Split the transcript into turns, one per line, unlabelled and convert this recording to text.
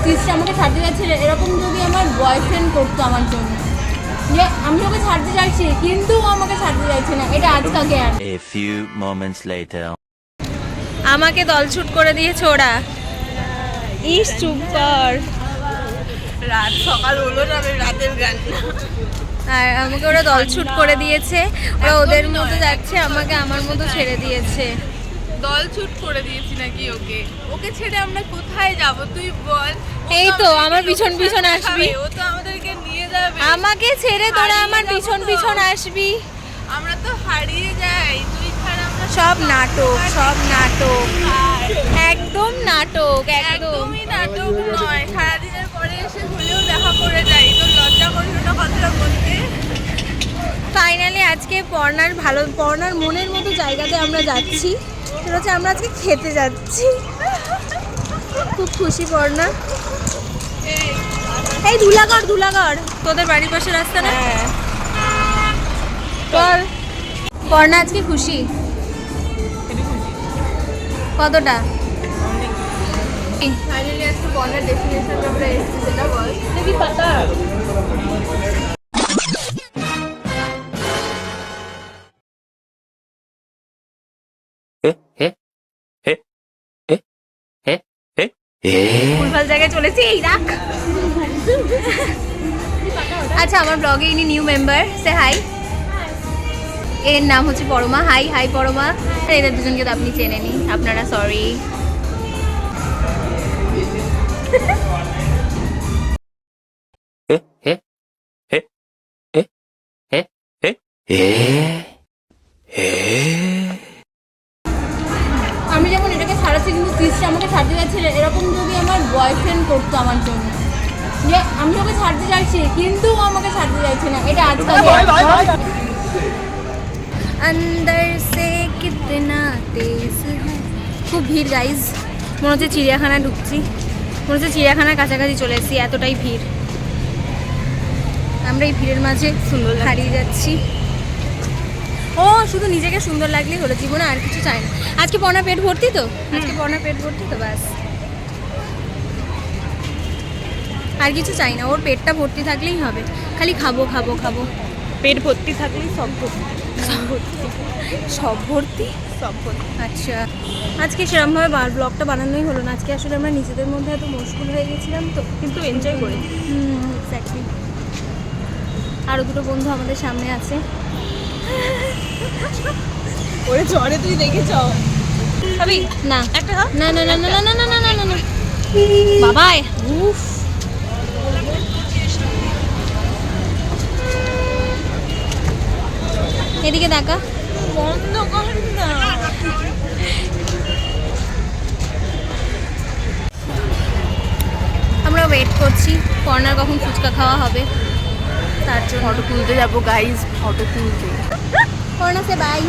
তিশরা আমাকে ছাড়তে যাচ্ছে, এরকম যদি আমার বয়ফ্রেন্ড করতো আমার জন্য, যে আমি ওকে ছাড়তে চাইছি কিন্তু ও আমাকে ছাড়তে চাইছে না, এটা আজকাল জ্ঞান।
A few moments later.
আমাকে দলছুট করে দিয়েছে ওরা। ইস চুপ কর।
রাত সকাল হলো না, আমি রাতের গান।
আর আমাকে ওরা দলছুট করে দিয়েছে, ওরা ওদের মতো যাচ্ছে, আমাকে আমার মতো ছেড়ে দিয়েছে।
দল ছুট করে দিয়েছি নাকি ওকে? ওকে ছেড়ে আমরা কোথায় যাব তুই বল?
এই তো আমার পিছন পিছন আসবি,
ও তো আমাদেরকে নিয়ে যাবে।
আমাকে ছেড়ে তোরা আমার পিছন পিছন আসবি।
আমরা তো হারিয়ে যাই, তুই ছাড়া আমরা
সব নাটক, সব নাটক, একদম নাটক, একদম।
একদমই নাটক নয়। সারাদিনের পরে এসে হলেও দেখা করে যাই, তোর লজ্জা করলো না কথাটা বলতে?
ফাইনালি আজকে পর্ণার মনের মতো জায়গাতে আমরা যাচ্ছি, সেটা হচ্ছে আমরা আজকে খেতে যাচ্ছি। খুব খুশি পর্ণা। এই ধুলাগড় তোদের বাড়ির পাশে রাস্তা না? চল। পর্ণা আজকে খুশি কতটা?
ফাইনালি আজকে বর্ণার ডেস্টিনেশন আমরা এসেছি, সেটা বল।
কি পাতা
ভুলভাল জায়গায় চলেছি, এই রাখ। আচ্ছা, আমার ব্লগে ইনি নিউ মেম্বার, সে হাই। এর নাম হচ্ছে পরমা। Hi hi Parama. আর এদের দুজনকে তো আপনি চেনেনি, আপনারা সরি।
আমি যেমন এটাকে ছাড়াচ্ছি কিন্তু তিশরা আমাকে ছাড়তে যাচ্ছে, এরকম যদি আমার বয়ফ্রেন্ড করতো আমার জন্য, যে আমি ওকে ছাড়তে চাইছি কিন্তু ও আমাকে ছাড়তে চাইছে না, এটা আজকাল জ্ঞান।
अंदर से कितना तेज है। খুব ভিড় গাইজ, মনে হচ্ছে চিড়িয়াখানায় ঢুকছি, মনে হচ্ছে চিড়িয়াখানার কাছাকাছি চলে এসেছি, এতটাই ভিড়। আমরা এই ভিড়ের মাঝে সুন্দর হারিয়ে যাচ্ছি। ও শুধু নিজেকে সুন্দর লাগলেই হলো, জীবনে আর কিছু চাই না। আজকে পর্ণা পেট ভর্তি তো, আজকে পর্ণা পেট ভর্তি তো, ব্যাস আর কিছু চাই না। ওর পেটটা ভর্তি থাকলেই হবে, খালি খাবো খাবো খাবো।
পেট ভর্তি থাকলেই সব ভর্তি।
সব ভর্তি। আচ্ছা, আজকে সেরকমভাবে ব্লগটা বানানোই হলো না। আজকে আসলে আমরা নিজেদের মধ্যে এত মশগুল হয়ে গেছিলাম তো,
কিন্তু এনজয় করি।
এক্স্যাক্টলি। আরও দুটো বন্ধু আমাদের সামনে আছে।
ওরে ঝড়ে তুই দেখেছ?
খাবি না?
একটা খা।
না না না না না না না না না না বাবা, উফ। এদিকে দেখা,
বন্ধ কর না।
আমরা ওয়েট করছি কর্নার কখন ফুচকা খাওয়া হবে, তার জন্য।
ফটো তুলতে যাবো গাইজ, ফটো তুলতে।
কর্নার সে বাই।